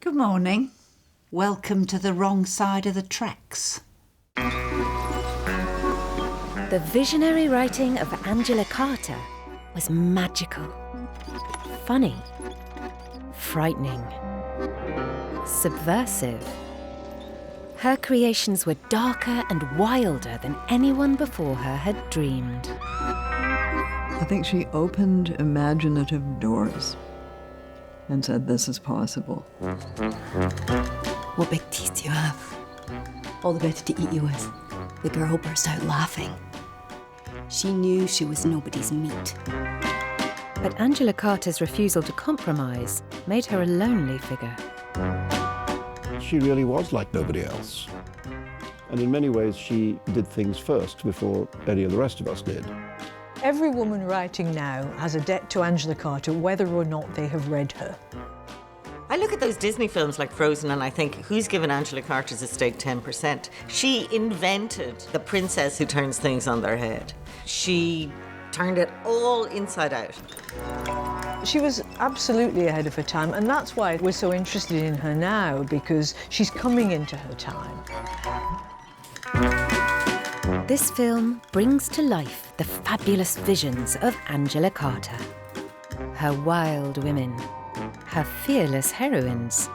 Good morning. Welcome to the wrong side of the tracks. The visionary writing of Angela Carter was magical, funny, frightening, subversive. Her creations were darker and wilder than anyone before her had dreamed. I think she opened imaginative doors and said, this is possible. What big teeth do you have? All the better to eat you with. The girl burst out laughing. She knew she was nobody's meat. But Angela Carter's refusal to compromise made her a lonely figure. She really was like nobody else. And in many ways, she did things first before any of the rest of us did. Every woman writing now has a debt to Angela Carter, whether or not they have read her. I look at those Disney films like Frozen and I think, who's given Angela Carter's estate 10%? She invented the princess who turns things on their head. She turned it all inside out. She was absolutely ahead of her time, and that's why we're so interested in her now, because she's coming into her time. This film brings to life the fabulous visions of Angela Carter. Her wild women, her fearless heroines,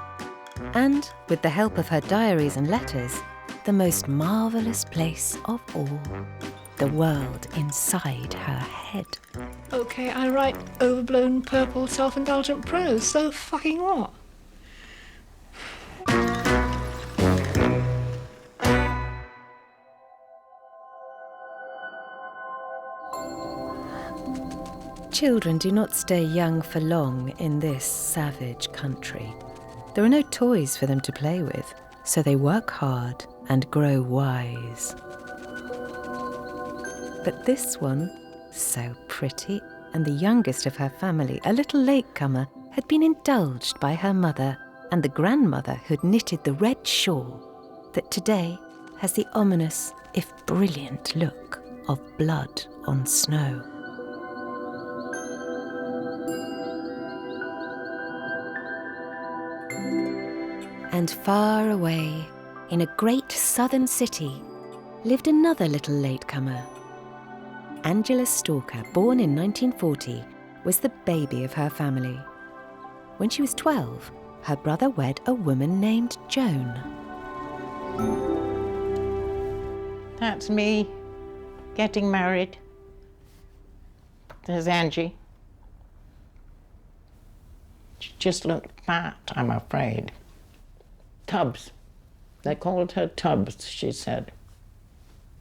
and, with the help of her diaries and letters, the most marvellous place of all, the world inside her head. Okay, I write overblown, purple, self-indulgent prose, so fucking what? Children do not stay young for long in this savage country. There are no toys for them to play with, so they work hard and grow wise. But this one, so pretty, and the youngest of her family, a little latecomer, had been indulged by her mother and the grandmother who'd knitted the red shawl that today has the ominous, if brilliant, look of blood on snow. And far away, in a great southern city, lived another little latecomer. Angela Stalker, born in 1940, was the baby of her family. When she was 12, her brother wed a woman named Joan. That's me, getting married. There's Angie. She just looked fat, I'm afraid. Tubbs. They called her Tubbs, she said,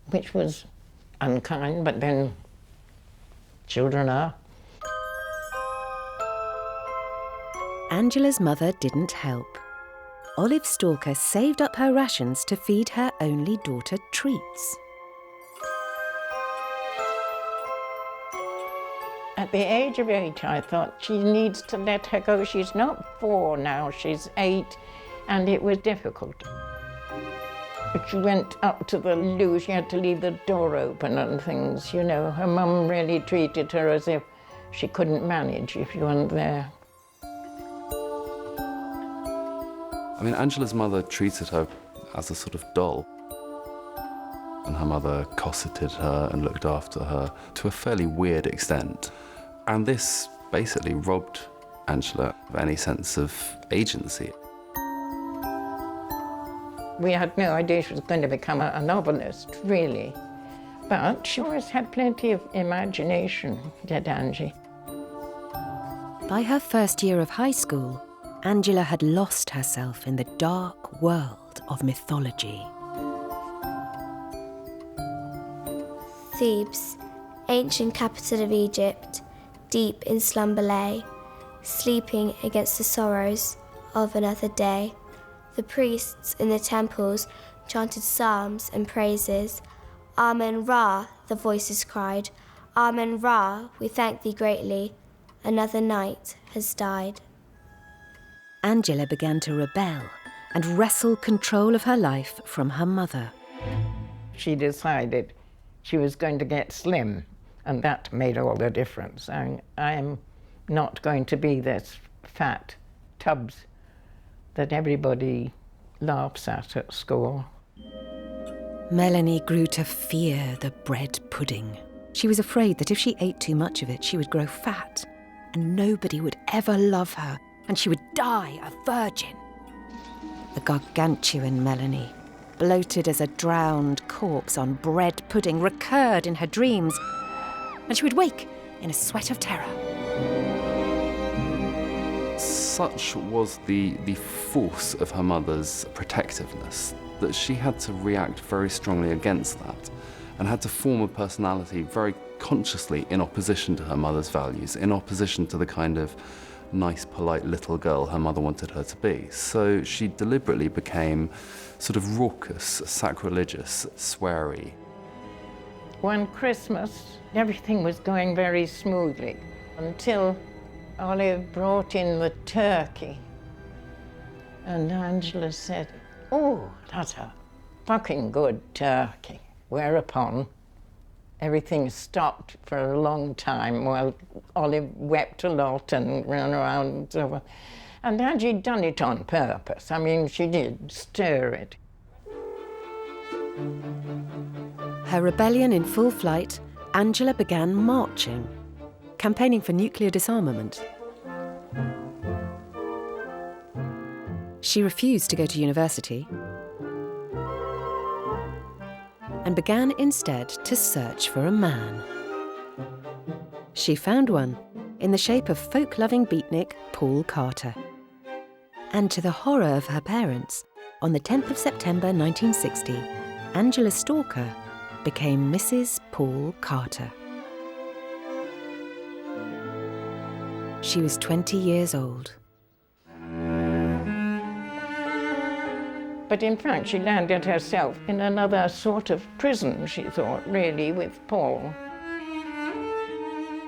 which was unkind, but then children are. Angela's mother didn't help. Olive Stalker saved up her rations to feed her only daughter treats. At the age of 8, I thought she needs to let her go. She's not 4 now, she's 8, and it was difficult. If she went up to the loo, she had to leave the door open and things, you know. Her mum really treated her as if she couldn't manage if you weren't there. I mean, Angela's mother treated her as a sort of doll. And her mother cosseted her and looked after her to a fairly weird extent. And this basically robbed Angela of any sense of agency. We had no idea she was going to become a novelist, really. But she always had plenty of imagination, did Angie. By her first year of high school, Angela had lost herself in the dark world of mythology. Thebes, ancient capital of Egypt, deep in slumber lay, sleeping against the sorrows of another day. The priests in the temples chanted psalms and praises. Amen-Ra, the voices cried. Amen-Ra, we thank thee greatly. Another night has died. Angela began to rebel and wrestle control of her life from her mother. She decided she was going to get slim, and that made all the difference. I am not going to be this fat Tubbs that everybody laughs at school. Melanie grew to fear the bread pudding. She was afraid that if she ate too much of it, she would grow fat, and nobody would ever love her, and she would die a virgin. The gargantuan Melanie, bloated as a drowned corpse on bread pudding, recurred in her dreams, and she would wake in a sweat of terror. Such was the force of her mother's protectiveness that she had to react very strongly against that and had to form a personality very consciously in opposition to her mother's values, in opposition to the kind of nice, polite little girl her mother wanted her to be. So she deliberately became sort of raucous, sacrilegious, sweary. One Christmas, everything was going very smoothly until Olive brought in the turkey. And Angela said, "Oh, that's a fucking good turkey." Whereupon everything stopped for a long time while Olive wept a lot and ran around and so on. And Angie'd done it on purpose. I mean, she did stir it. Her rebellion in full flight, Angela began marching, campaigning for nuclear disarmament. She refused to go to university and began instead to search for a man. She found one in the shape of folk-loving beatnik Paul Carter. And to the horror of her parents, on the 10th of September 1960, Angela Stalker became Mrs. Paul Carter. She was 20 years old. But in fact, she landed herself in another sort of prison, she thought, really, with Paul.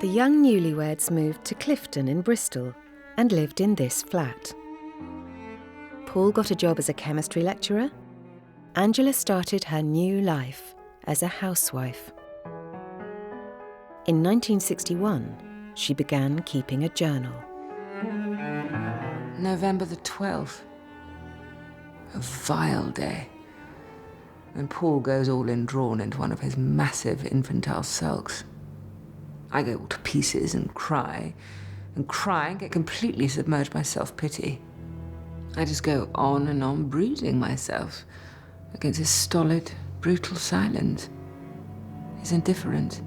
The young newlyweds moved to Clifton in Bristol and lived in this flat. Paul got a job as a chemistry lecturer. Angela started her new life as a housewife. In 1961, she began keeping a journal. November the 12th. A vile day. And Paul goes all in drawn into one of his massive infantile sulks. I go all to pieces and cry and get completely submerged by self-pity. I just go on and on bruising myself against his stolid, brutal silence. His indifference,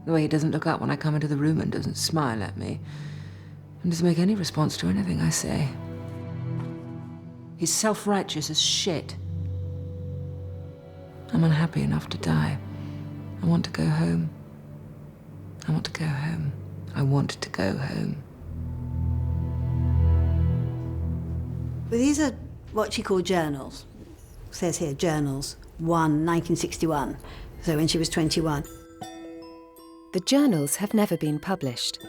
the way he doesn't look up when I come into the room and doesn't smile at me, and doesn't make any response to anything I say. He's self-righteous as shit. I'm unhappy enough to die. I want to go home. I want to go home. I want to go home. Well, these are what she called journals. It says here, journals, 1961. So when she was 21. The journals have never been published.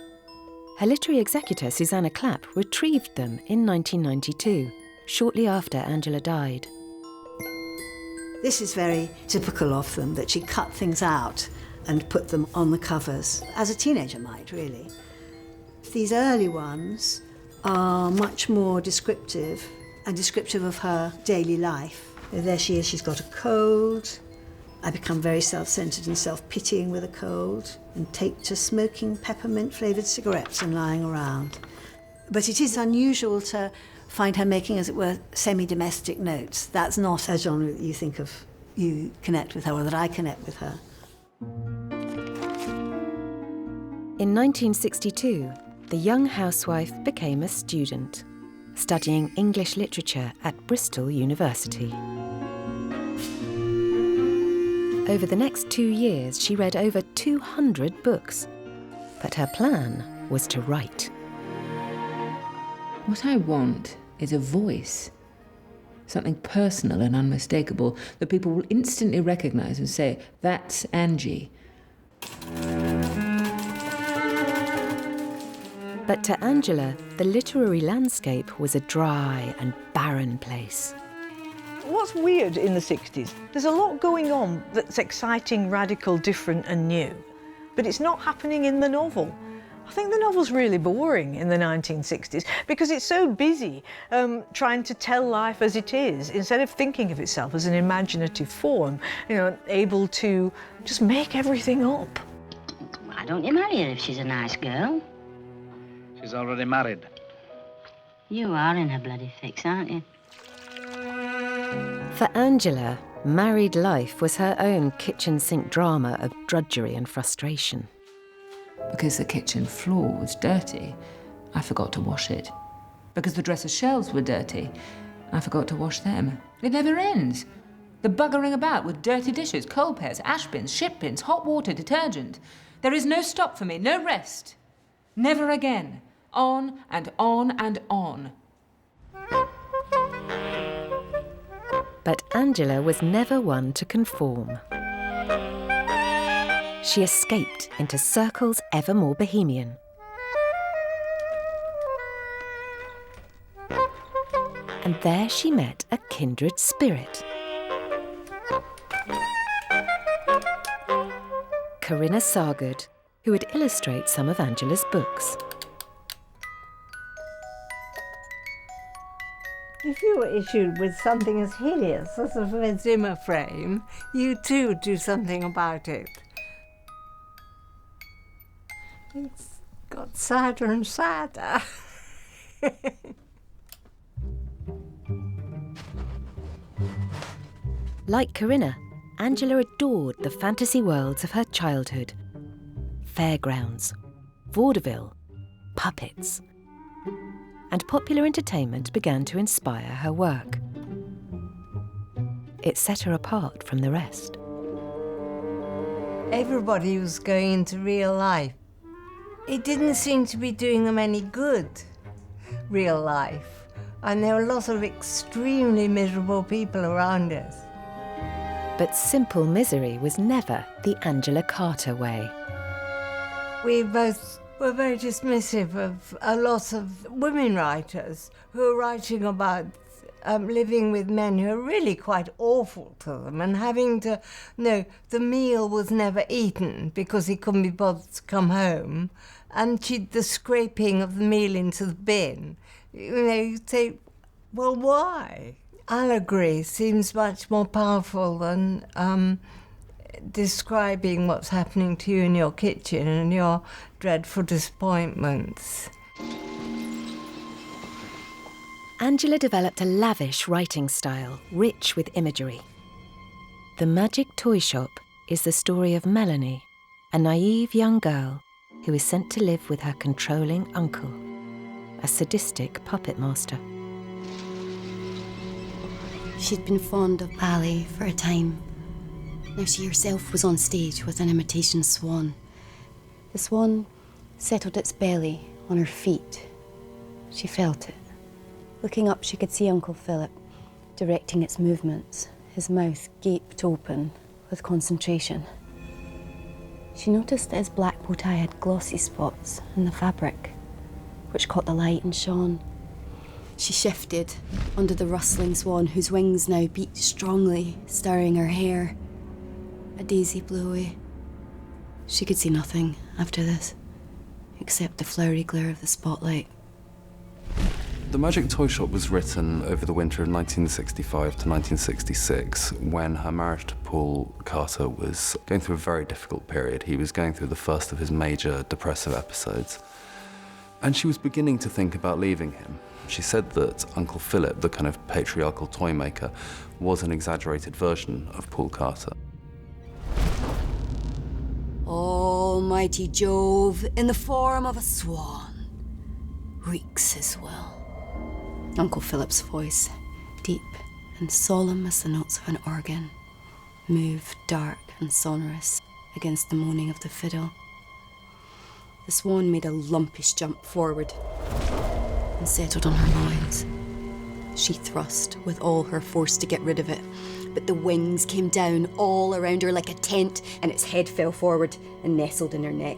Her literary executor, Susanna Clapp, retrieved them in 1992, shortly after Angela died. This is very typical of them, that she cut things out and put them on the covers, as a teenager might, really. These early ones are much more descriptive, and descriptive of her daily life. There she is, she's got a cold. I become very self-centred and self-pitying with a cold, and take to smoking peppermint-flavoured cigarettes and lying around. But it is unusual to find her making, as it were, semi-domestic notes. That's not a genre that you think of, you connect with her, or that I connect with her. In 1962, the young housewife became a student, studying English literature at Bristol University. Over the next 2 years, she read over 200 books, but her plan was to write. What I want is a voice, something personal and unmistakable that people will instantly recognize and say, that's Angie. But to Angela, the literary landscape was a dry and barren place. What's weird in the 60s, there's a lot going on that's exciting, radical, different and new. But it's not happening in the novel. I think the novel's really boring in the 1960s because it's so busy trying to tell life as it is instead of thinking of itself as an imaginative form, you know, able to just make everything up. Why don't you marry her if she's a nice girl? She's already married. You are in a bloody fix, aren't you? For Angela, married life was her own kitchen sink drama of drudgery and frustration. Because the kitchen floor was dirty, I forgot to wash it. Because the dresser shelves were dirty, I forgot to wash them. It never ends. The buggering about with dirty dishes, coal pairs, ash bins, shit bins, hot water, detergent. There is no stop for me, no rest. Never again. On and on and on. But Angela was never one to conform. She escaped into circles ever more bohemian. And there she met a kindred spirit. Corinna Sargood, who would illustrate some of Angela's books. If you were issued with something as hideous as a Zimmer frame, you too do something about it. It's got sadder and sadder. Like Corinna, Angela adored the fantasy worlds of her childhood. Fairgrounds, vaudeville, puppets. And popular entertainment began to inspire her work. It set her apart from the rest. Everybody was going into real life. It didn't seem to be doing them any good, real life. And there were lots of extremely miserable people around us. But simple misery was never the Angela Carter way. We both were very dismissive of a lot of women writers who are writing about living with men who are really quite awful to them and having to, the meal was never eaten because he couldn't be bothered to come home, and the scraping of the meal into the bin. You say, well, why? Allegory seems much more powerful than describing what's happening to you in your kitchen and your dreadful disappointments. Angela developed a lavish writing style, rich with imagery. The Magic Toyshop is the story of Melanie, a naive young girl who is sent to live with her controlling uncle, a sadistic puppet master. She'd been fond of ballet for a time. Now she herself was on stage with an imitation swan. The swan settled its belly on her feet. She felt it. Looking up, she could see Uncle Philip directing its movements. His mouth gaped open with concentration. She noticed that his black bow tie had glossy spots in the fabric, which caught the light and shone. She shifted under the rustling swan, whose wings now beat strongly, stirring her hair. A daisy blew away. She could see nothing after this, except the flowery glare of the spotlight. The Magic Toyshop was written over the winter of 1965 to 1966, when her marriage to Paul Carter was going through a very difficult period. He was going through the first of his major depressive episodes. And she was beginning to think about leaving him. She said that Uncle Philip, the kind of patriarchal toy maker, was an exaggerated version of Paul Carter. Almighty Jove, in the form of a swan, wreaks his will. Uncle Philip's voice, deep and solemn as the notes of an organ, moved dark and sonorous against the moaning of the fiddle. The swan made a lumpish jump forward and settled on her loins. She thrust with all her force to get rid of it, but the wings came down all around her like a tent, and its head fell forward and nestled in her neck.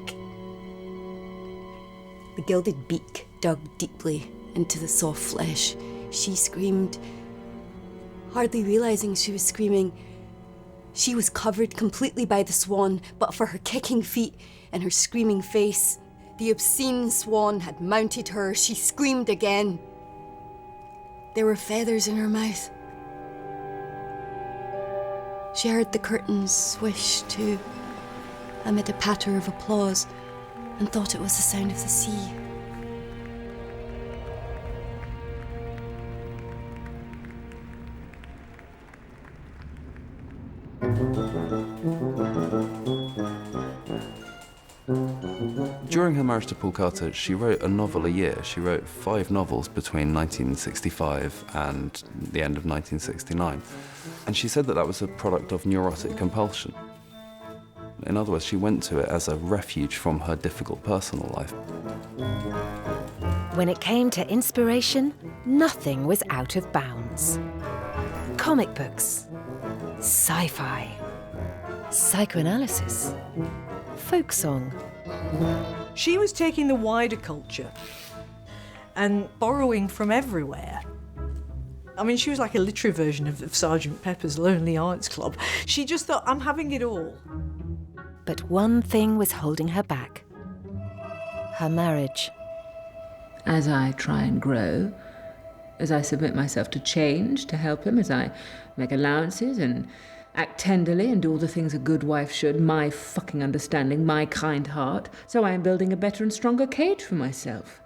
The gilded beak dug deeply into the soft flesh. She screamed, hardly realizing she was screaming. She was covered completely by the swan, but for her kicking feet and her screaming face, The obscene swan had mounted her. She screamed again. There were feathers in her mouth. She heard the curtains swish too, amid a patter of applause, and thought it was the sound of the sea. During her marriage to Paul Carter, she wrote a novel a year. She wrote 5 novels between 1965 and the end of 1969. And she said that that was a product of neurotic compulsion. In other words, she went to it as a refuge from her difficult personal life. When it came to inspiration, nothing was out of bounds. Comic books, sci-fi, psychoanalysis, folk song. She was taking the wider culture and borrowing from everywhere. I mean, she was like a literary version of Sgt. Pepper's Lonely Hearts Club. She just thought, I'm having it all. But one thing was holding her back. Her marriage. As I try and grow, as I submit myself to change to help him, as I make allowances and act tenderly and do all the things a good wife should, my fucking understanding, my kind heart, so I am building a better and stronger cage for myself.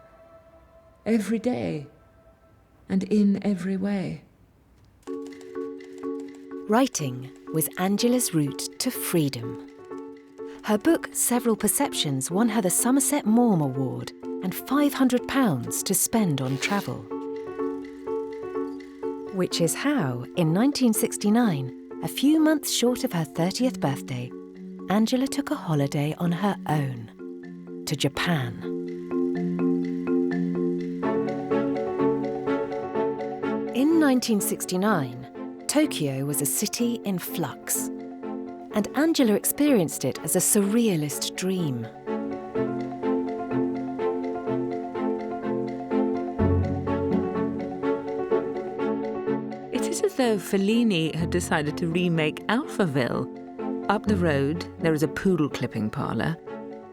Every day. And in every way. Writing was Angela's route to freedom. Her book, Several Perceptions, won her the Somerset Maugham Award and £500 to spend on travel. Which is how, in 1969, a few months short of her 30th birthday, Angela took a holiday on her own to Japan. In 1969, Tokyo was a city in flux, and Angela experienced it as a surrealist dream. It is as though Fellini had decided to remake Alphaville. Up the road, there is a poodle clipping parlour,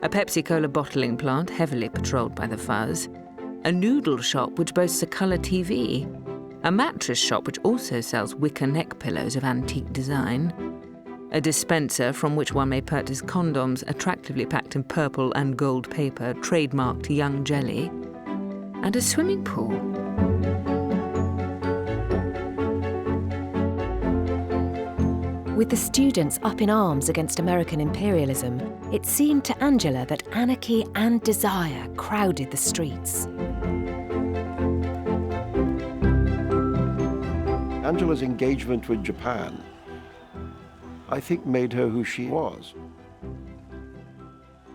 a Pepsi-Cola bottling plant heavily patrolled by the fuzz, a noodle shop which boasts a colour TV, a mattress shop which also sells wicker neck pillows of antique design, a dispenser from which one may purchase condoms attractively packed in purple and gold paper, trademarked Young Jelly, and a swimming pool. With the students up in arms against American imperialism, it seemed to Angela that anarchy and desire crowded the streets. Angela's engagement with Japan, I think, made her who she was.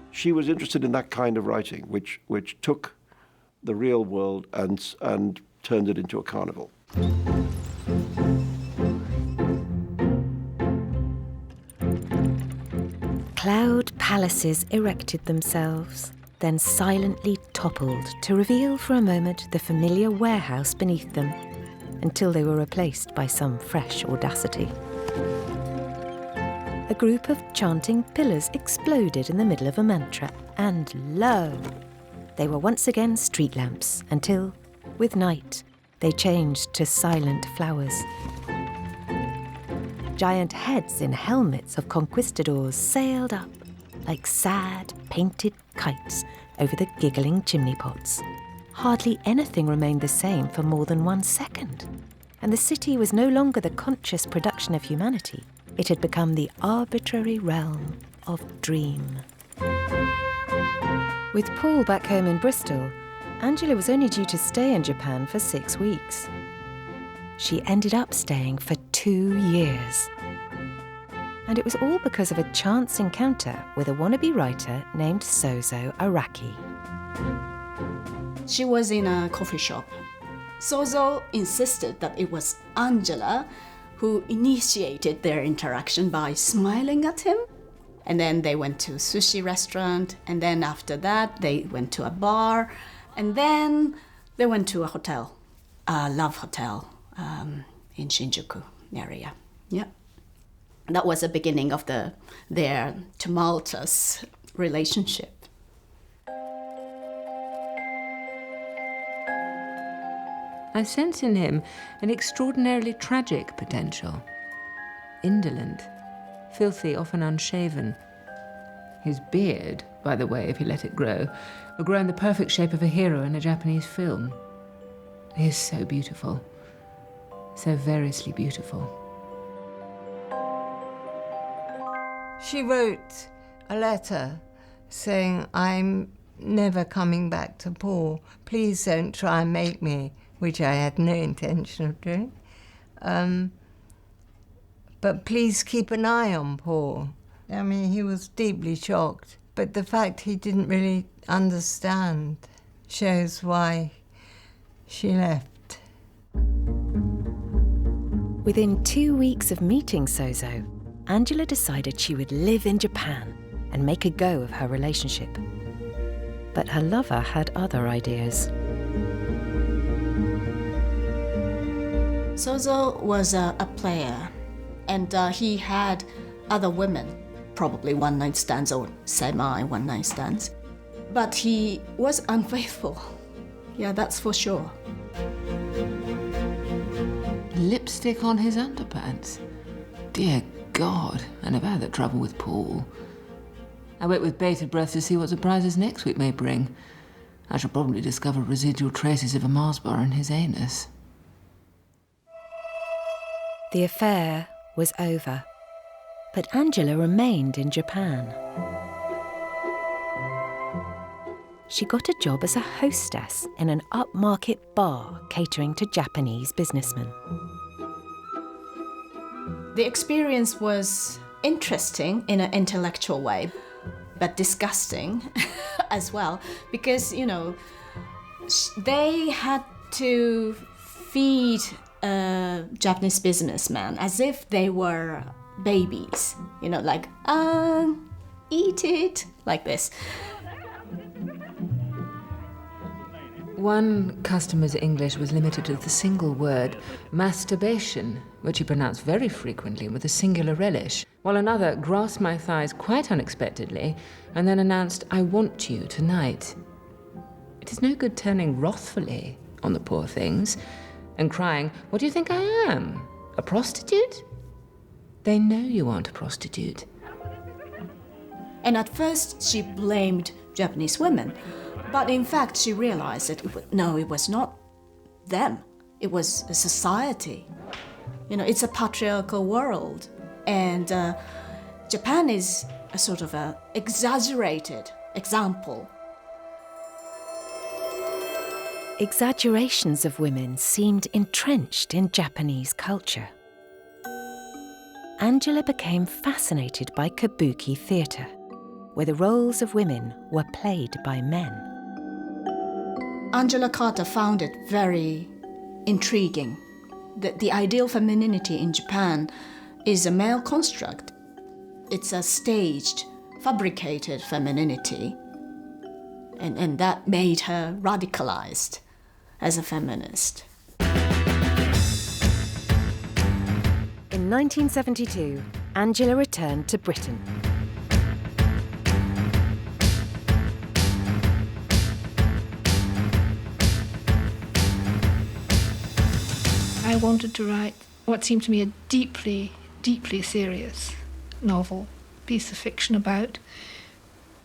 She was interested in that kind of writing, which took the real world and turned it into a carnival. Cloud palaces erected themselves, then silently toppled to reveal for a moment the familiar warehouse beneath them, until they were replaced by some fresh audacity. A group of chanting pillars exploded in the middle of a mantra, and lo! They were once again street lamps, until, with night, they changed to silent flowers. Giant heads in helmets of conquistadors sailed up like sad, painted kites over the giggling chimney pots. Hardly anything remained the same for more than 1 second, and the city was no longer the conscious production of humanity. It had become the arbitrary realm of dream. With Paul back home in Bristol, Angela was only due to stay in Japan for 6 weeks. She ended up staying for 2 years. And it was all because of a chance encounter with a wannabe writer named Sozo Araki. She was in a coffee shop. Sozo insisted that it was Angela who initiated their interaction by smiling at him. And then they went to a sushi restaurant, and then after that they went to a bar, and then they went to a hotel, a love hotel in Shinjuku area. Yeah. That was the beginning of their tumultuous relationship. I sense in him an extraordinarily tragic potential. Indolent, filthy, often unshaven. His beard, by the way, if he let it grow, will grow in the perfect shape of a hero in a Japanese film. He is so beautiful, so variously beautiful. She wrote a letter saying, I'm never coming back to Paul. Please don't try and make me, which I had no intention of doing. But please keep an eye on Paul. I mean, he was deeply shocked, but the fact he didn't really understand shows why she left. Within 2 weeks of meeting Sozo, Angela decided she would live in Japan and make a go of her relationship. But her lover had other ideas. Sozo was a player, and he had other women, probably one-night stands or semi-one-night stands. But he was unfaithful. Yeah, that's for sure. Lipstick on his underpants? Dear God, I never had that trouble with Paul. I wait with bated breath to see what surprises next week may bring. I shall probably discover residual traces of a Mars bar in his anus. The affair was over, but Angela remained in Japan. She got a job as a hostess in an upmarket bar catering to Japanese businessmen. The experience was interesting in an intellectual way, but disgusting as well, because, you know, they had to feed a Japanese businessman as if they were babies, you know, like, eat it, like this. One customer's English was limited to the single word masturbation, which he pronounced very frequently with a singular relish, while another grasped my thighs quite unexpectedly and then announced, "I want you tonight." It is no good turning wrathfully on the poor things and crying, "What do you think I am? A prostitute?" They know you aren't a prostitute. And at first she blamed Japanese women, but in fact she realized that it was not them, it was a society. You know, it's a patriarchal world, and Japan is a sort of a exaggerated example. Exaggerations of women seemed entrenched in Japanese culture. Angela became fascinated by kabuki theatre, where the roles of women were played by men. Angela Carter found it very intriguing that the ideal femininity in Japan is a male construct. It's a staged, fabricated femininity, and that made her radicalized as a feminist. In 1972, Angela returned to Britain. I wanted to write what seemed to me a deeply, deeply serious novel, piece of fiction about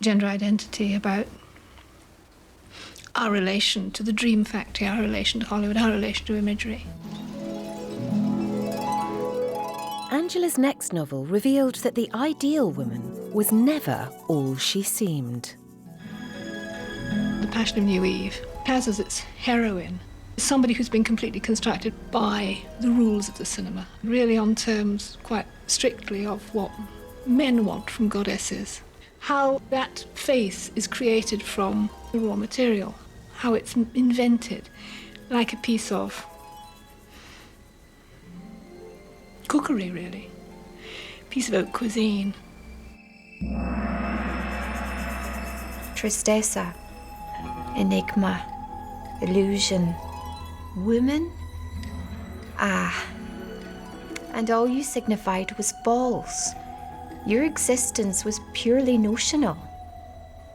gender identity, about our relation to the dream factory, our relation to Hollywood, our relation to imagery. Angela's next novel revealed that the ideal woman was never all she seemed. The Passion of New Eve has as its heroine somebody who's been completely constructed by the rules of the cinema, really on terms quite strictly of what men want from goddesses. How that face is created from the raw material, how it's invented like a piece of cookery, really, a piece of haute cuisine. Tristeza, enigma, illusion, women? Ah, and all you signified was false. Your existence was purely notional.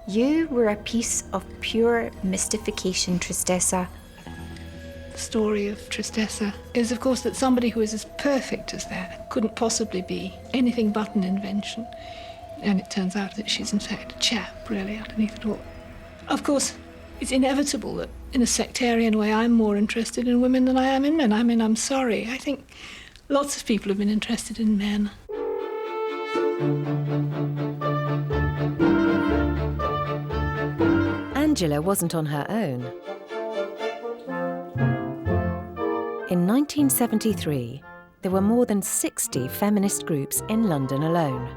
You were a piece of pure mystification, Tristeza. the story of Tristessa is, of course, that somebody who is as perfect as that couldn't possibly be anything but an invention. And it turns out that she's, in fact, a chap, really, underneath it all. Of course, it's inevitable that, in a sectarian way, I'm more interested in women than I am in men. I mean, I'm sorry. I think lots of people have been interested in men. Angela wasn't on her own. In 1973, there were more than 60 feminist groups in London alone.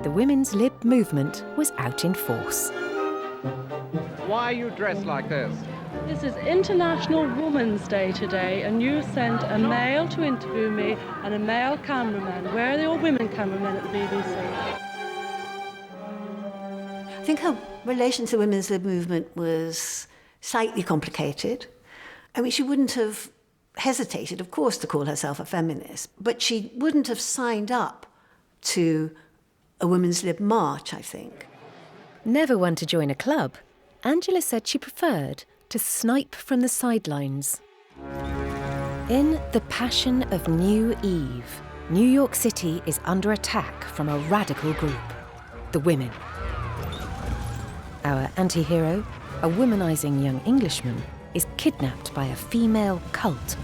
The women's lib movement was out in force. Why are you dressed like this? This is International Women's Day today, and you sent a male to interview me and a male cameraman. Where are the all women cameramen at the BBC? I think her relation to the women's lib movement was slightly complicated. I mean, she wouldn't have hesitated, of course, to call herself a feminist, but she wouldn't have signed up to a women's lib march, I think. Never one to join a club, Angela said she preferred to snipe from the sidelines. In The Passion of New Eve, New York City is under attack from a radical group, the women. Our anti-hero, a womanizing young Englishman, is kidnapped by a female cult,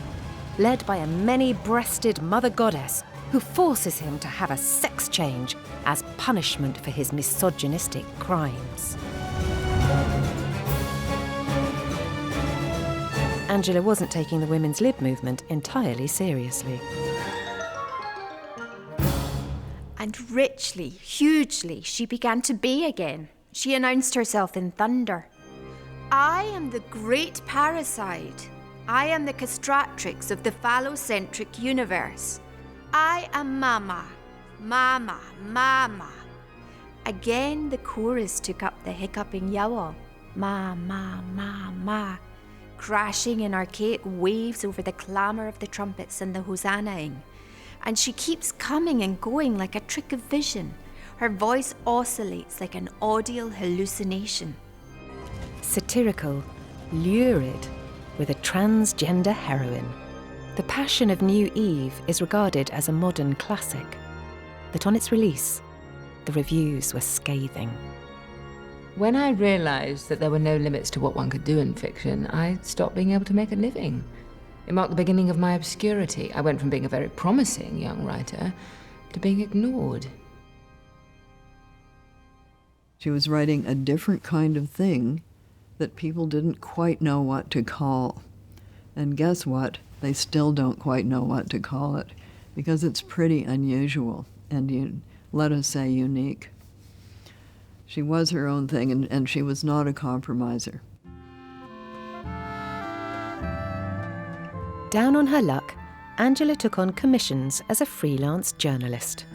led by a many-breasted mother goddess who forces him to have a sex change as punishment for his misogynistic crimes. Angela wasn't taking the women's lib movement entirely seriously. And richly, hugely, she began to be again. She announced herself in thunder. I am the great parasite. I am the castratrix of the phallocentric universe. I am Mama, Mama, Mama. Again the chorus took up the hiccuping yowl. Ma, ma, ma, ma. Crashing in archaic waves over the clamour of the trumpets and the hosannaing. And she keeps coming and going like a trick of vision. Her voice oscillates like an audial hallucination. Satirical, lurid, with a transgender heroine. The Passion of New Eve is regarded as a modern classic, but on its release, the reviews were scathing. When I realised that there were no limits to what one could do in fiction, I stopped being able to make a living. It marked the beginning of my obscurity. I went from being a very promising young writer to being ignored. She was writing a different kind of thing that people didn't quite know what to call. And guess what? They still don't quite know what to call it, because it's pretty unusual and, let us say, unique. She was her own thing, and she was not a compromiser. Down on her luck, Angela took on commissions as a freelance journalist.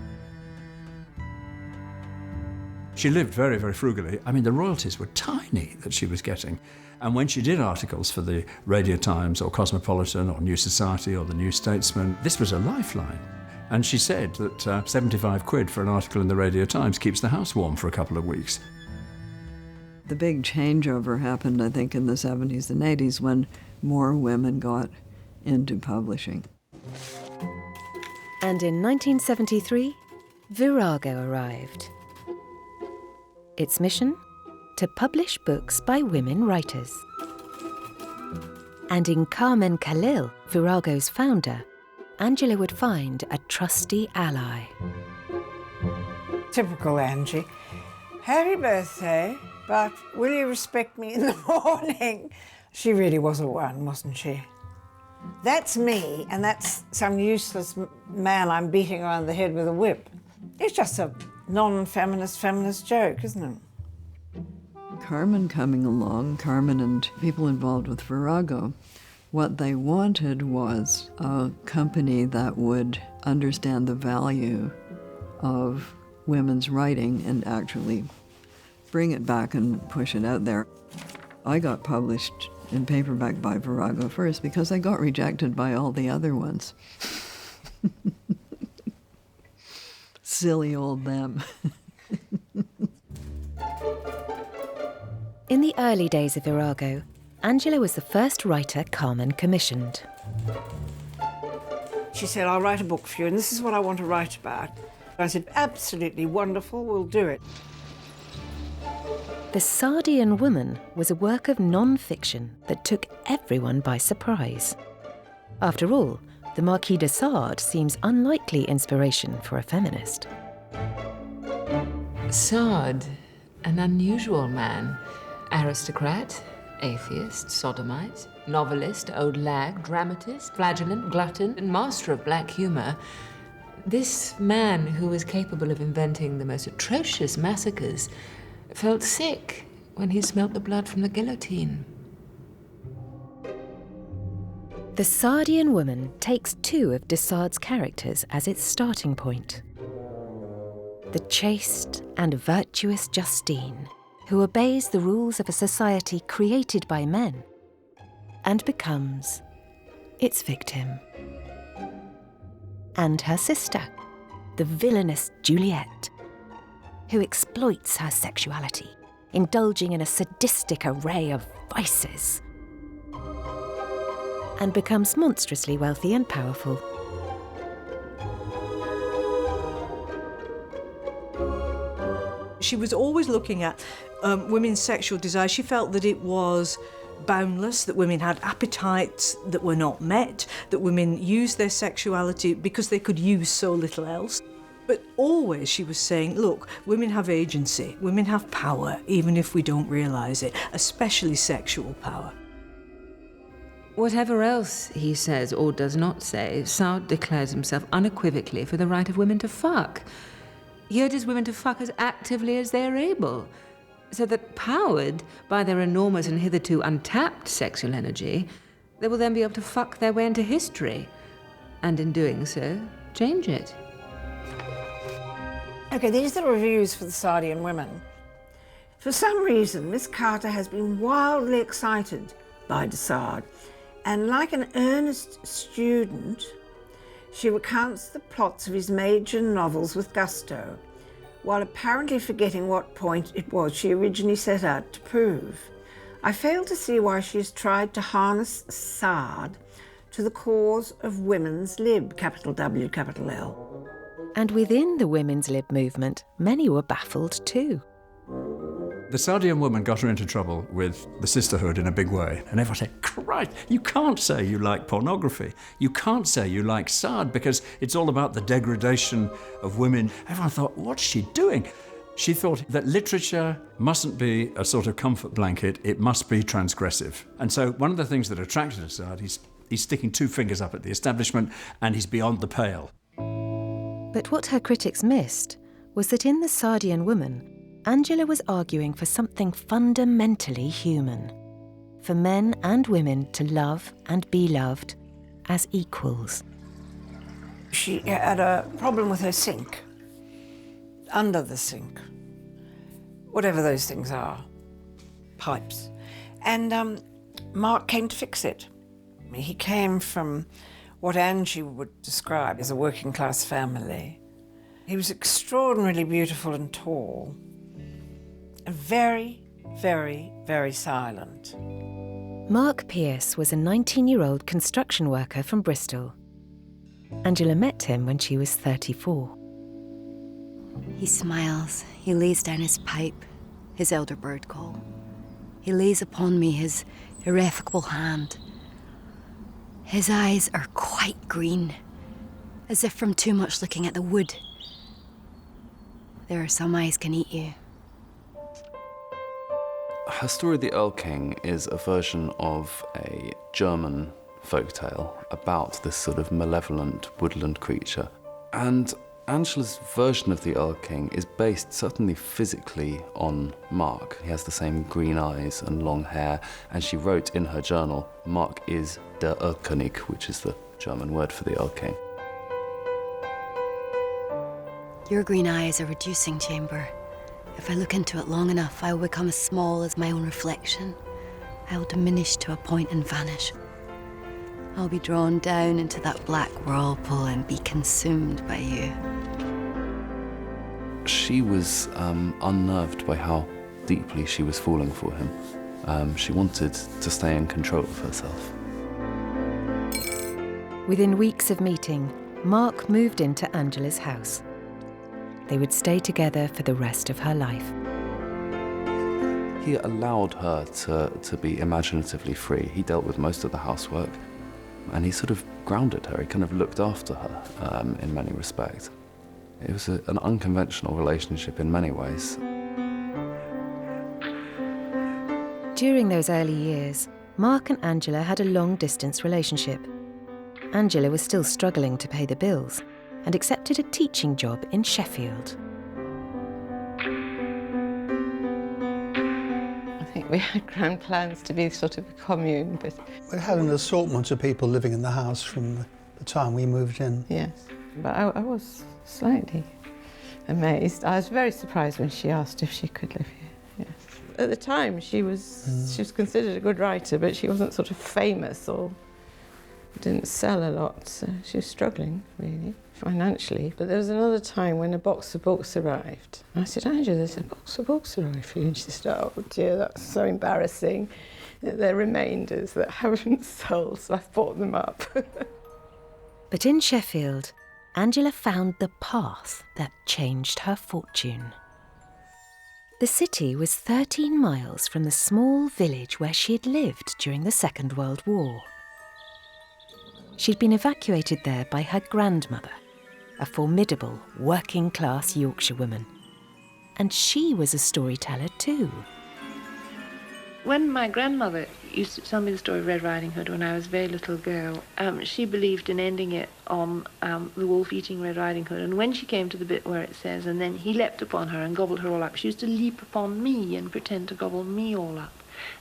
She lived very, very frugally. I mean, the royalties were tiny that she was getting. And when she did articles for the Radio Times or Cosmopolitan or New Society or the New Statesman, this was a lifeline. And she said that 75 quid for an article in the Radio Times keeps the house warm for a couple of weeks. The big changeover happened, I think, in the 70s and 80s when more women got into publishing. And in 1973, Virago arrived. Its mission? To publish books by women writers. And in Carmen Khalil, Virago's founder, Angela would find a trusty ally. Typical Angie. Happy birthday, but will you respect me in the morning? She really was a one, wasn't she? That's me, and that's some useless man I'm beating around the head with a whip. It's just a non-feminist joke, isn't it? Carmen coming along, Carmen and people involved with Virago, what they wanted was a company that would understand the value of women's writing and actually bring it back and push it out there. I got published in paperback by Virago first because I got rejected by all the other ones. Silly old them. In the early days of Virago, Angela was the first writer Carmen commissioned. She said, I'll write a book for you, and this is what I want to write about. I said, absolutely wonderful, we'll do it. The Sardian Woman was a work of non-fiction that took everyone by surprise. After all, the Marquis de Sade seems unlikely inspiration for a feminist. Sade, an unusual man, aristocrat, atheist, sodomite, novelist, old lag, dramatist, flagellant, glutton, and master of black humour. This man, who was capable of inventing the most atrocious massacres, felt sick when he smelt the blood from the guillotine. The Sardian Woman takes two of de Sade's characters as its starting point. The chaste and virtuous Justine, who obeys the rules of a society created by men and becomes its victim. And her sister, the villainous Juliet, who exploits her sexuality, indulging in a sadistic array of vices, and becomes monstrously wealthy and powerful. She was always looking at women's sexual desire. She felt that it was boundless, that women had appetites that were not met, that women used their sexuality because they could use so little else. But always she was saying, look, women have agency, women have power, even if we don't realise it, especially sexual power. Whatever else he says or does not say, Sade declares himself unequivocally for the right of women to fuck. He urges women to fuck as actively as they are able, so that, powered by their enormous and hitherto untapped sexual energy, they will then be able to fuck their way into history, and in doing so, change it. Okay, these are the reviews for the Sardian Women. For some reason, Miss Carter has been wildly excited by de Sade, and like an earnest student, she recounts the plots of his major novels with gusto, while apparently forgetting what point it was she originally set out to prove. I fail to see why she has tried to harness Sade to the cause of women's lib, capital W, capital L. And within the women's lib movement, many were baffled too. The Sardian Woman got her into trouble with the sisterhood in a big way. And everyone said, Christ, you can't say you like pornography. You can't say you like Sade because it's all about the degradation of women. Everyone thought, what's she doing? She thought that literature mustn't be a sort of comfort blanket, it must be transgressive. And so one of the things that attracted her Sade, he's sticking two fingers up at the establishment and he's beyond the pale. But what her critics missed was that in the Sardian Woman, Angela was arguing for something fundamentally human, for men and women to love and be loved as equals. She had a problem with her sink, under the sink, whatever those things are, pipes. And Mark came to fix it. I mean, he came from what Angie would describe as a working class family. He was extraordinarily beautiful and tall, and very, very, very silent. Mark Pierce was a 19-year-old construction worker from Bristol. Angela met him when she was 34. He smiles, he lays down his pipe, his elder bird call. He lays upon me his irrefragable hand. His eyes are quite green, as if from too much looking at the wood. There are some eyes can eat you. Her story, The Earl King, is a version of a German folktale about this sort of malevolent woodland creature. And Angela's version of the Earl King is based certainly physically on Mark. He has the same green eyes and long hair, and she wrote in her journal, Mark is der Erlkönig, which is the German word for the Earl King. Your green eye is a reducing chamber. If I look into it long enough, I will become as small as my own reflection. I will diminish to a point and vanish. I'll be drawn down into that black whirlpool and be consumed by you. She was unnerved by how deeply she was falling for him. She wanted to stay in control of herself. Within weeks of meeting, Mark moved into Angela's house. They would stay together for the rest of her life. He allowed her to be imaginatively free. He dealt with most of the housework, and he sort of grounded her. He kind of looked after her in many respects. It was an unconventional relationship in many ways. During those early years, Mark and Angela had a long-distance relationship. Angela was still struggling to pay the bills and accepted a teaching job in Sheffield. I think we had grand plans to be sort of a commune, but... We had an assortment of people living in the house from the time we moved in. Yes, but I was slightly amazed. I was very surprised when she asked if she could live here, yes. At the time, she was considered a good writer, but she wasn't sort of famous or didn't sell a lot, so she was struggling, really, financially. But there was another time when a box of books arrived. And I said, Angela, there's a box of books arrived for you. And she said, oh dear, that's so embarrassing. They're remainders that haven't sold, so I've bought them up. But in Sheffield, Angela found the path that changed her fortune. The city was 13 miles from the small village where she had lived during the Second World War. She'd been evacuated there by her grandmother, a formidable working-class Yorkshire woman. And she was a storyteller too. When my grandmother used to tell me the story of Red Riding Hood when I was a very little girl, she believed in ending it on the wolf eating Red Riding Hood. And when she came to the bit where it says, and then he leapt upon her and gobbled her all up, she used to leap upon me and pretend to gobble me all up.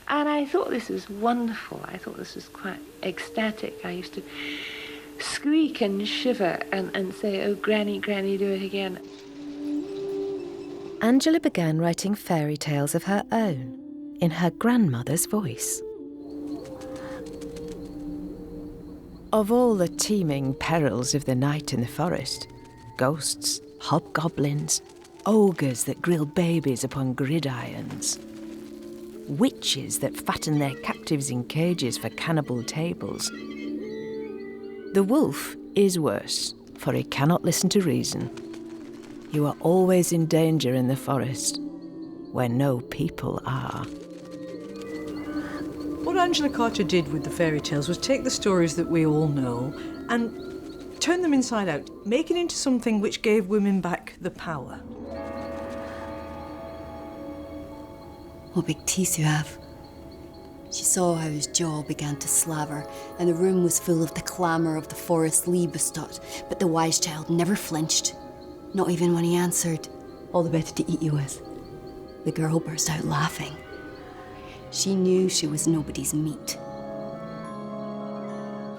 And I thought this was wonderful. I thought this was quite ecstatic. I used to squeak and shiver and say, oh, Granny, Granny, do it again. Angela began writing fairy tales of her own, in her grandmother's voice. Of all the teeming perils of the night in the forest, ghosts, hobgoblins, ogres that grill babies upon gridirons, witches that fatten their captives in cages for cannibal tables. The wolf is worse, for he cannot listen to reason. You are always in danger in the forest, where no people are. What Angela Carter did with the fairy tales was take the stories that we all know and turn them inside out, make it into something which gave women back the power. What big teeth you have. She saw how his jaw began to slaver, and the room was full of the clamour of the forest Liebestod, but the wise child never flinched, not even when he answered, all the better to eat you with. The girl burst out laughing. She knew she was nobody's meat.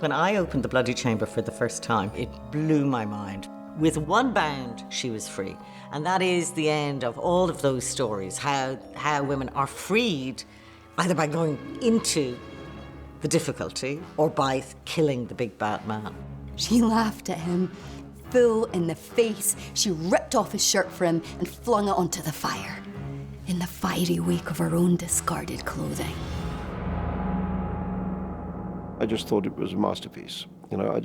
When I opened the Bloody Chamber for the first time, it blew my mind. With one bound, she was free. And that is the end of all of those stories, how women are freed either by going into the difficulty or by killing the big bad man. She laughed at him, full in the face. She ripped off his shirt for him and flung it onto the fire, in the fiery wake of her own discarded clothing. I just thought it was a masterpiece. You know,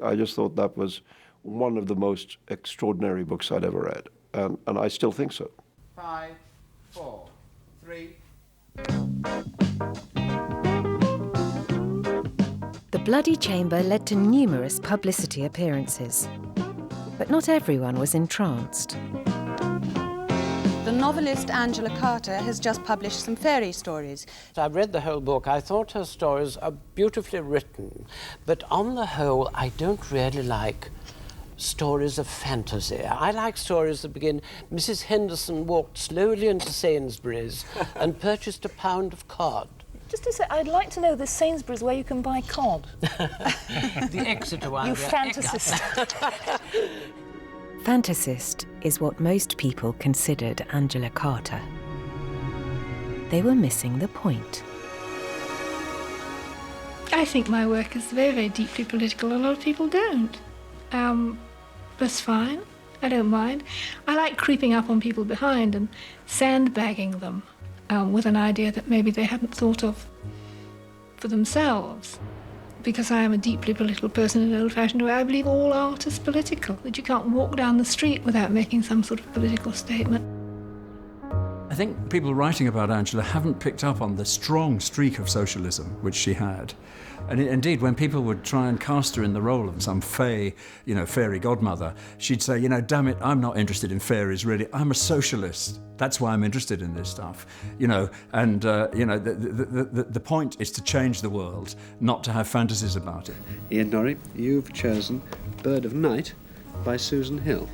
I just thought that was one of the most extraordinary books I'd ever read, and I still think so. 5, 4, 3. The Bloody Chamber led to numerous publicity appearances, but not everyone was entranced. The novelist Angela Carter has just published some fairy stories. I've read the whole book. I thought her stories are beautifully written, but on the whole, I don't really like stories of fantasy. I like stories that begin, Mrs. Henderson walked slowly into Sainsbury's and purchased a pound of cod. Just to say, I'd like to know the Sainsbury's where you can buy cod. The Exeter one. You fantasist. Fantasist is what most people considered Angela Carter. They were missing the point. I think my work is very, very deeply political. A lot of people don't. That's fine. I don't mind. I like creeping up on people behind and sandbagging them. with an idea that maybe they hadn't thought of for themselves. Because I am a deeply political person in an old-fashioned way, I believe all art is political, that you can't walk down the street without making some sort of political statement. I think people writing about Angela haven't picked up on the strong streak of socialism which she had. And indeed, when people would try and cast her in the role of some fairy godmother, she'd say, damn it, I'm not interested in fairies, really. I'm a socialist. That's why I'm interested in this stuff. The point is to change the world, not to have fantasies about it. Ian Norrie, you've chosen Bird of Night by Susan Hill.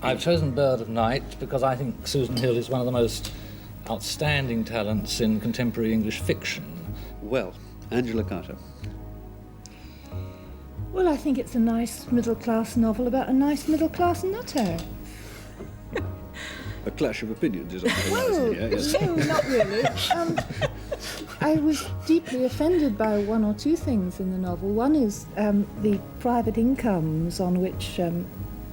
I've chosen Bird of Night because I think Susan Hill is one of the most outstanding talents in contemporary English fiction. Well, Angela Carter. Well, I think it's a nice middle-class novel about a nice middle-class nutter. A clash of opinions is on the horizon here, yes. No, not really. I was deeply offended by one or two things in the novel. One is the private incomes on which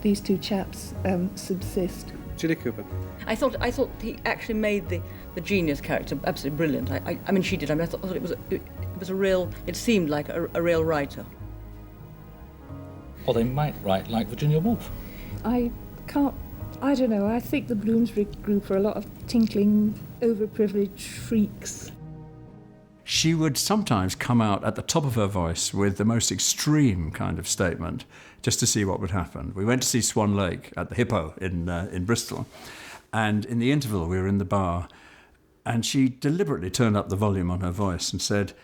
these two chaps subsist. Julie Cooper. I thought he actually made the genius character absolutely brilliant. I mean, she did. I thought it was a real. It seemed like a real writer. Or they might write like Virginia Woolf. I don't know. I think the Bloomsbury Group are a lot of tinkling, overprivileged freaks. She would sometimes come out at the top of her voice with the most extreme kind of statement, just to see what would happen. We went to see Swan Lake at the Hippo in Bristol, and in the interval we were in the bar, and she deliberately turned up the volume on her voice and said,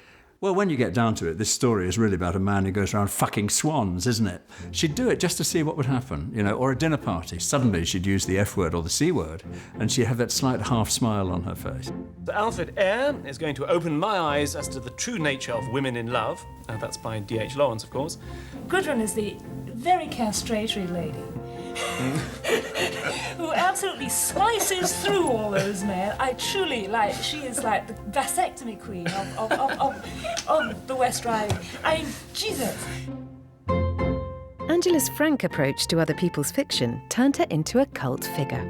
well, when you get down to it, this story is really about a man who goes around fucking swans, isn't it? She'd do it just to see what would happen, or a dinner party. Suddenly she'd use the F word or the C word, and she'd have that slight half smile on her face. Alfred Eyre is going to open my eyes as to the true nature of women in love. That's by D.H. Lawrence, of course. Gudrun is the very castratory lady who absolutely slices through all those men. She is like the vasectomy queen of the West Riding. I mean, Jesus. Angela's frank approach to other people's fiction turned her into a cult figure.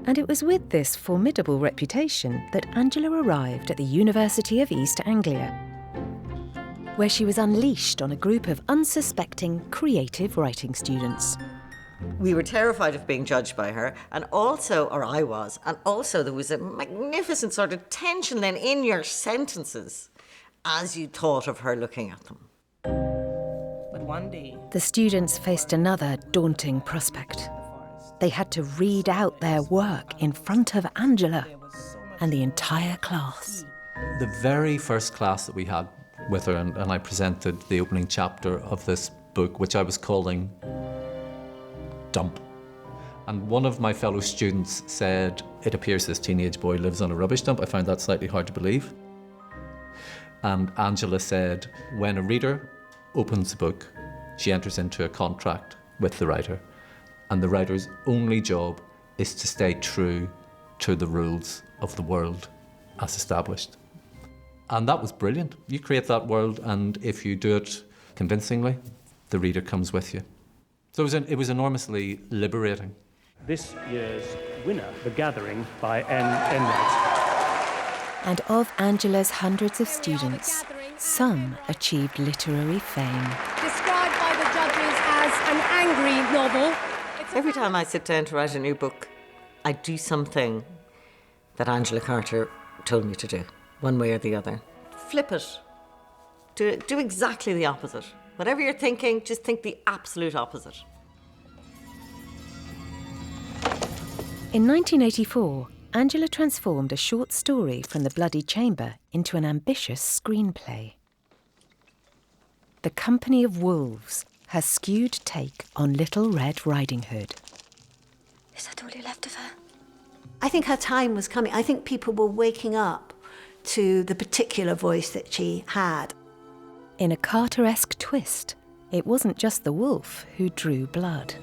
And it was with this formidable reputation that Angela arrived at the University of East Anglia, where she was unleashed on a group of unsuspecting, creative writing students. We were terrified of being judged by her, and also, or I was, and also there was a magnificent sort of tension then in your sentences as you thought of her looking at them. But one day, the students faced another daunting prospect. They had to read out their work in front of Angela and the entire class. The very first class that we had with her, and I presented the opening chapter of this book, which I was calling Dump. And one of my fellow students said, it appears this teenage boy lives on a rubbish dump. I found that slightly hard to believe. And Angela said, when a reader opens the book, she enters into a contract with the writer, and the writer's only job is to stay true to the rules of the world as established. And that was brilliant. You create that world, and if you do it convincingly, the reader comes with you. So it was enormously liberating. This year's winner, The Gathering by N. Wright. And of Angela's hundreds of students, some achieved literary fame. Described by the judges as an angry novel. Every time I sit down to write a new book, I do something that Angela Carter told me to do, one way or the other. Flip it. Do exactly the opposite. Whatever you're thinking, just think the absolute opposite. In 1984, Angela transformed a short story from The Bloody Chamber into an ambitious screenplay. The Company of Wolves, her skewed take on Little Red Riding Hood. Is that all you left of her? I think her time was coming. I think people were waking up to the particular voice that she had. In a Carter-esque twist, it wasn't just the wolf who drew blood.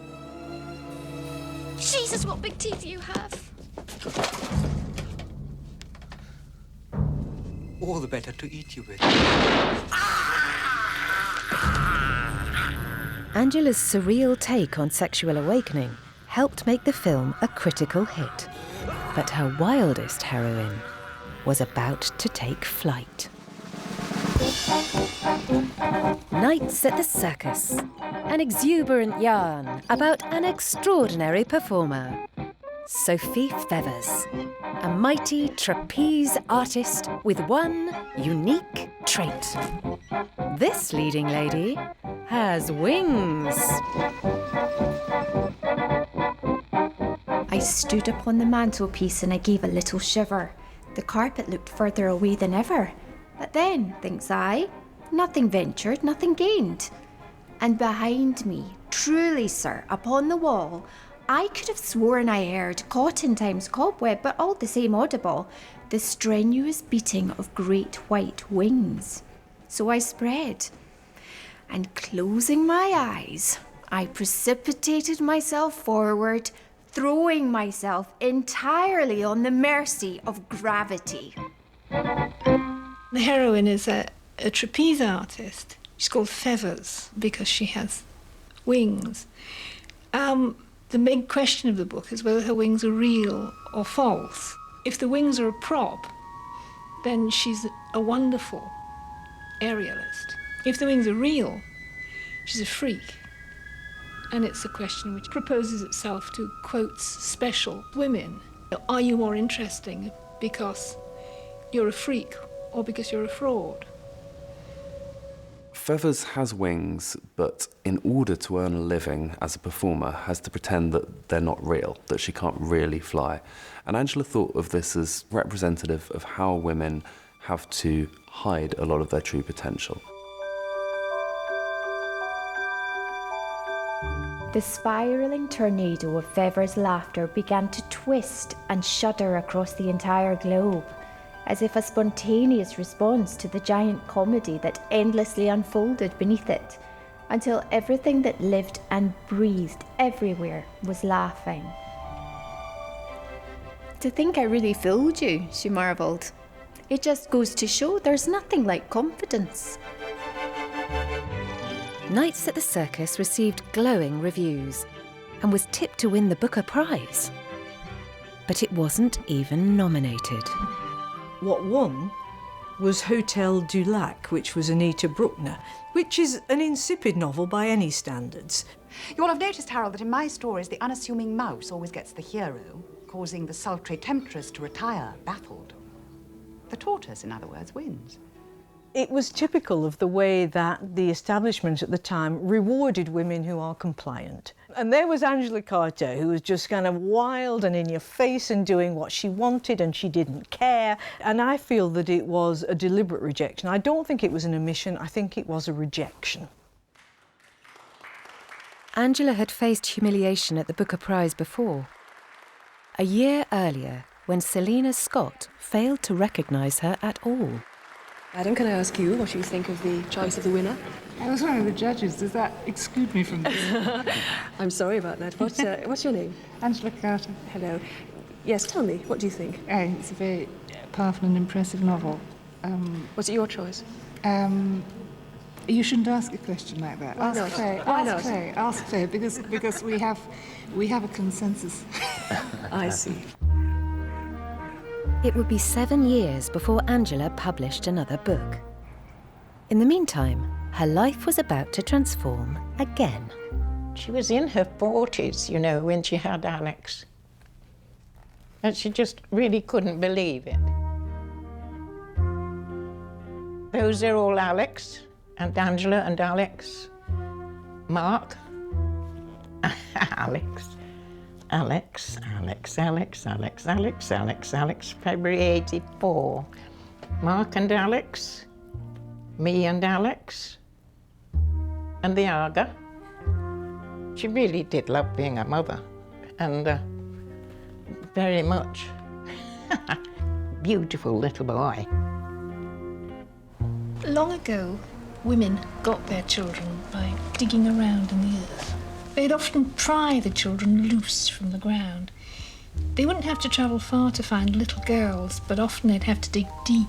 Jesus, what big teeth you have. All the better to eat you with. Angela's surreal take on sexual awakening helped make the film a critical hit. But her wildest heroine was about to take flight. Nights at the Circus, an exuberant yarn about an extraordinary performer. Sophie Fevers, a mighty trapeze artist with one unique trait. This leading lady has wings. I stood upon the mantelpiece and I gave a little shiver. The carpet looked further away than ever. But then, thinks I, nothing ventured, nothing gained. And behind me, truly, sir, upon the wall, I could have sworn I heard cotton times cobweb, but all the same audible, the strenuous beating of great white wings. So I spread, and closing my eyes, I precipitated myself forward, throwing myself entirely on the mercy of gravity. The heroine is a trapeze artist. She's called Fevers because she has wings. The big question of the book is whether her wings are real or false. If the wings are a prop, then she's a wonderful aerialist. If the wings are real, she's a freak. And it's a question which proposes itself to, quotes, special women. Are you more interesting because you're a freak or because you're a fraud? Fevers has wings, but in order to earn a living as a performer, has to pretend that they're not real, that she can't really fly. And Angela thought of this as representative of how women have to hide a lot of their true potential. The spiralling tornado of Fevers' laughter began to twist and shudder across the entire globe, as if a spontaneous response to the giant comedy that endlessly unfolded beneath it, until everything that lived and breathed everywhere was laughing. "To think I really fooled you," she marvelled. "It just goes to show there's nothing like confidence." Nights at the Circus received glowing reviews and was tipped to win the Booker Prize. But it wasn't even nominated. What won was Hotel du Lac, which was Anita Bruckner, which is an insipid novel by any standards. You'll have noticed, Harold, that in my stories the unassuming mouse always gets the hero, causing the sultry temptress to retire, baffled. The tortoise, in other words, wins. It was typical of the way that the establishment at the time rewarded women who are compliant. And there was Angela Carter, who was just kind of wild and in your face and doing what she wanted, and she didn't care. And I feel that it was a deliberate rejection. I don't think it was an omission, I think it was a rejection. Angela had faced humiliation at the Booker Prize before. A year earlier, when Selina Scott failed to recognise her at all. Adam, can I ask you what you think of the choice of the winner? I was one of the judges. Does that exclude me from this? I'm sorry about that. What's your name? Angela Carter. Hello. Yes, tell me, what do you think? It's a very powerful and impressive novel. Was it your choice? You shouldn't ask a question like that. Why not? Why not? Ask Claire, because we have a consensus. I see. It would be 7 years before Angela published another book. In the meantime, her life was about to transform again. She was in her 40s, you know, when she had Alex. And she just really couldn't believe it. Those are all Alex, and Angela and Alex. Mark. Alex, February 84. Mark and Alex, me and Alex, and the Aga. She really did love being a mother, and very much. Beautiful little boy. Long ago, women got their children by digging around in the earth. They'd often pry the children loose from the ground. They wouldn't have to travel far to find little girls, but often they'd have to dig deep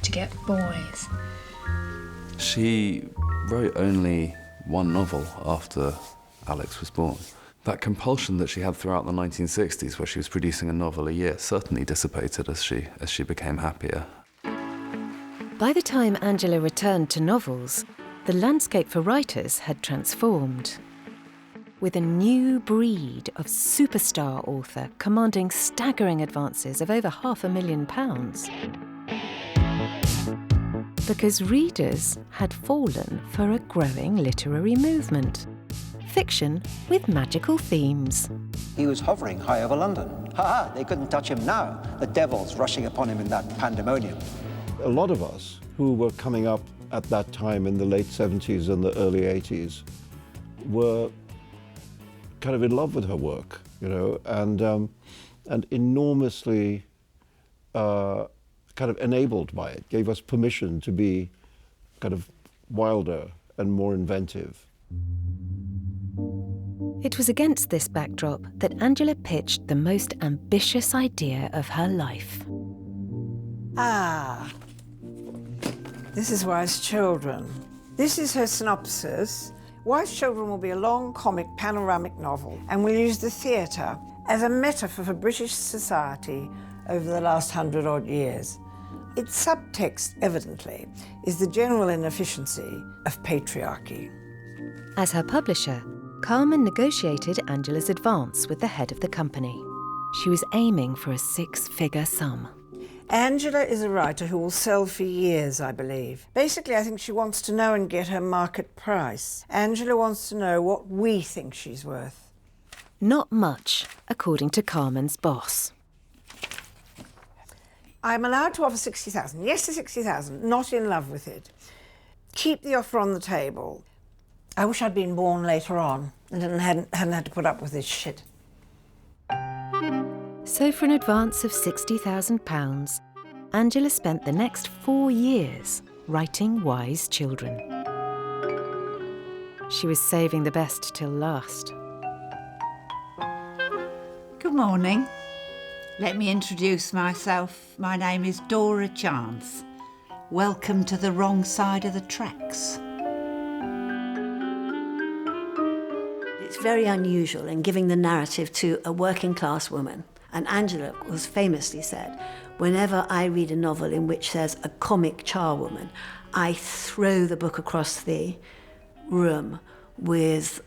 to get boys. She wrote only one novel after Alex was born. That compulsion that she had throughout the 1960s, where she was producing a novel a year, certainly dissipated as she became happier. By the time Angela returned to novels, the landscape for writers had transformed. With a new breed of superstar author commanding staggering advances of over £500,000. Because readers had fallen for a growing literary movement. Fiction with magical themes. He was hovering high over London. Ha-ha, they couldn't touch him now. The devil's rushing upon him in that pandemonium. A lot of us who were coming up at that time in the late 70s and the early 80s were kind of in love with her work, you know, and enormously kind of enabled by it, gave us permission to be kind of wilder and more inventive. It was against this backdrop that Angela pitched the most ambitious idea of her life. Ah, this is Wise Children. This is her synopsis. Wise Children will be a long, comic, panoramic novel and will use the theatre as a metaphor for British society over the last 100-odd years. Its subtext, evidently, is the general inefficiency of patriarchy. As her publisher, Carmen negotiated Angela's advance with the head of the company. She was aiming for a 6-figure sum. Angela is a writer who will sell for years, I believe. Basically, I think she wants to know and get her market price. Angela wants to know what we think she's worth. Not much, according to Carmen's boss. I'm allowed to offer 60,000. Yes to 60,000. Not in love with it. Keep the offer on the table. I wish I'd been born later on and hadn't had to put up with this shit. So for an advance of £60,000, Angela spent the next 4 years writing Wise Children. She was saving the best till last. Good morning. Let me introduce myself. My name is Dora Chance. Welcome to the wrong side of the tracks. It's very unusual in giving the narrative to a working class woman. And Angela was famously said, whenever I read a novel in which there's a comic charwoman, I throw the book across the room with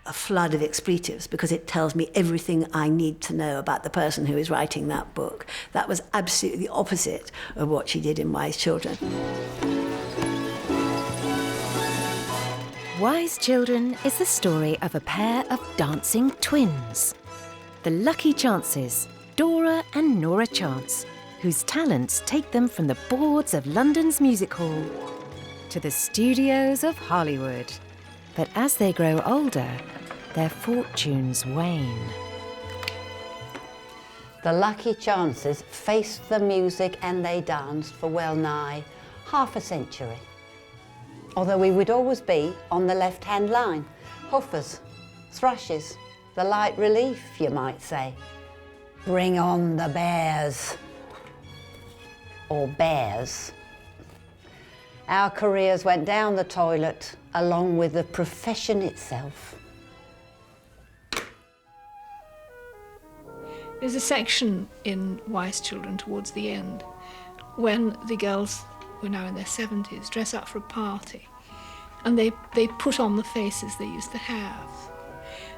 a flood of expletives because it tells me everything I need to know about the person who is writing that book. That was absolutely the opposite of what she did in Wise Children. Wise Children is the story of a pair of dancing twins. The lucky chances, Dora and Nora Chance, whose talents take them from the boards of London's music hall to the studios of Hollywood. But as they grow older, their fortunes wane. The lucky chances faced the music and they danced for well nigh half a century. Although we would always be on the left-hand line, huffers, thrushes, the light relief, you might say. Bring on the bears. Or bears. Our careers went down the toilet along with the profession itself. There's a section in Wise Children towards the end when the girls, who are now in their 70s, dress up for a party and they put on the faces they used to have.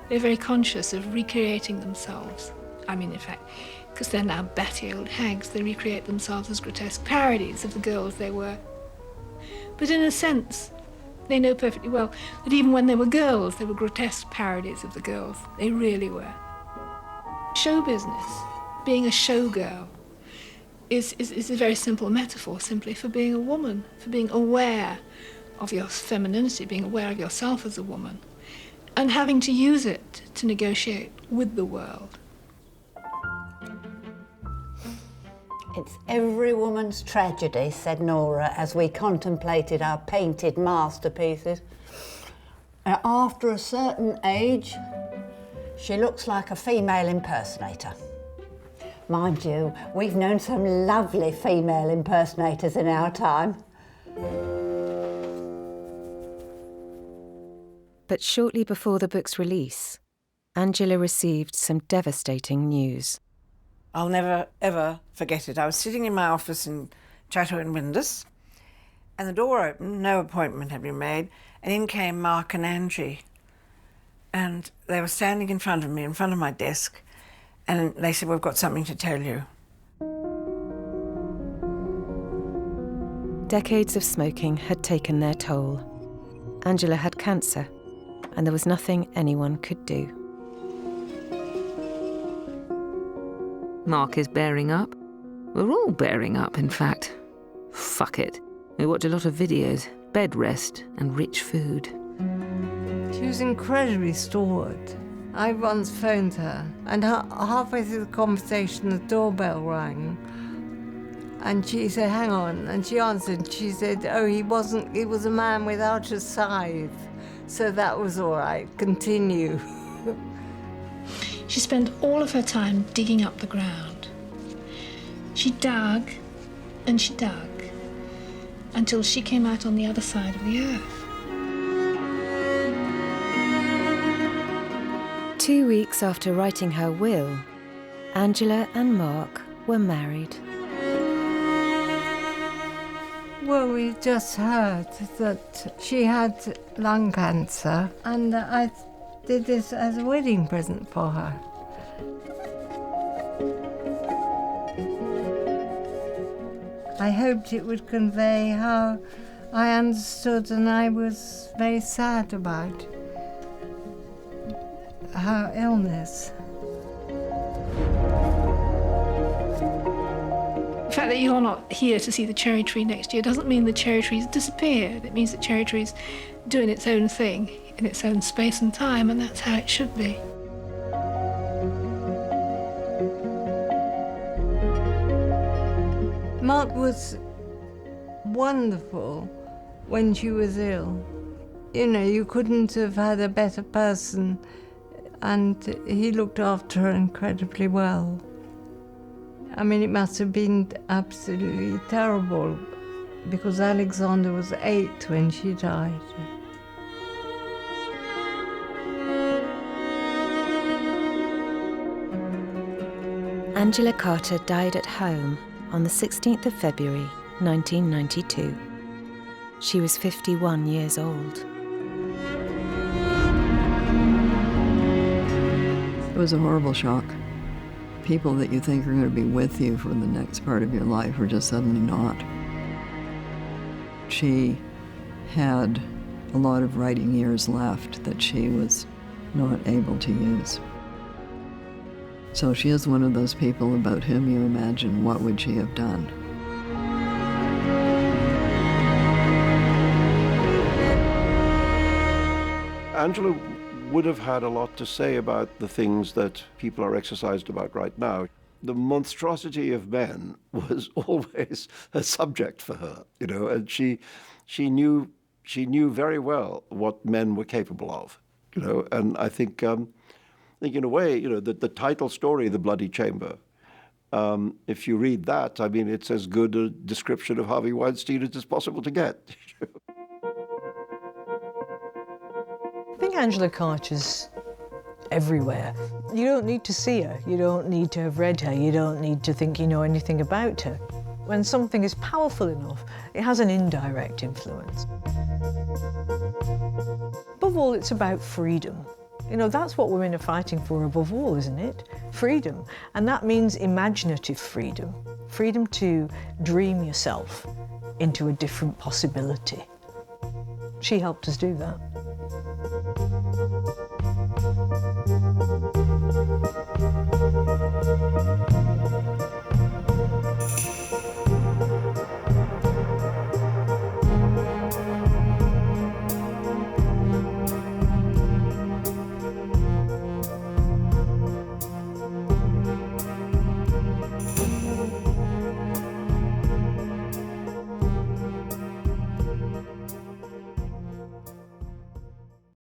They're very conscious of recreating themselves. I mean, in fact, because they're now batty old hags, they recreate themselves as grotesque parodies of the girls they were. But in a sense, they know perfectly well that even when they were girls, they were grotesque parodies of the girls. They really were. Show business, being a showgirl, is a very simple metaphor simply for being a woman, for being aware of your femininity, being aware of yourself as a woman, and having to use it to negotiate with the world. It's every woman's tragedy, said Nora, as we contemplated our painted masterpieces. After a certain age, she looks like a female impersonator. Mind you, we've known some lovely female impersonators in our time. But shortly before the book's release, Angela received some devastating news. I'll never, ever forget it. I was sitting in my office in Chateau in Windus, and the door opened, no appointment had been made, and in came Mark and Angie. And they were standing in front of me, in front of my desk, and they said, "We've got something to tell you." Decades of smoking had taken their toll. Angela had cancer, and there was nothing anyone could do. Mark is bearing up. We're all bearing up, in fact. Fuck it. We watch a lot of videos, bed rest, and rich food. She was incredibly stalwart. I once phoned her, and halfway through the conversation, the doorbell rang. And she said, "Hang on," and she answered. She said, "Oh, he was a man without a scythe, so that was all right, continue." She spent all of her time digging up the ground. She dug and she dug until she came out on the other side of the earth. 2 weeks after writing her will, Angela and Mark were married. Well, we just heard that she had lung cancer, and I did this as a wedding present for her. I hoped it would convey how I understood, and I was very sad about her illness. The fact that you're not here to see the cherry tree next year doesn't mean the cherry tree's disappeared. It means the cherry tree's doing its own thing in its own space and time, and that's how it should be. Mark was wonderful when she was ill. You know, you couldn't have had a better person, and he looked after her incredibly well. I mean, it must have been absolutely terrible, because Alexander was 8 when she died. Angela Carter died at home on the 16th of February, 1992. She was 51 years old. It was a horrible shock. People that you think are going to be with you for the next part of your life are just suddenly not. She had a lot of writing years left that she was not able to use. So she is one of those people about whom you imagine, what would she have done? Angela would have had a lot to say about the things that people are exercised about right now. The monstrosity of men was always a subject for her, you know, and she knew very well what men were capable of, you know, and I think in a way, you know, the title story, The Bloody Chamber, if you read that, I mean, it's as good a description of Harvey Weinstein as it's possible to get. I think Angela Carter's everywhere. You don't need to see her, you don't need to have read her, you don't need to think you know anything about her. When something is powerful enough, it has an indirect influence. Above all, it's about freedom. You know, that's what women are fighting for above all, isn't it? Freedom. And that means imaginative freedom. Freedom to dream yourself into a different possibility. She helped us do that.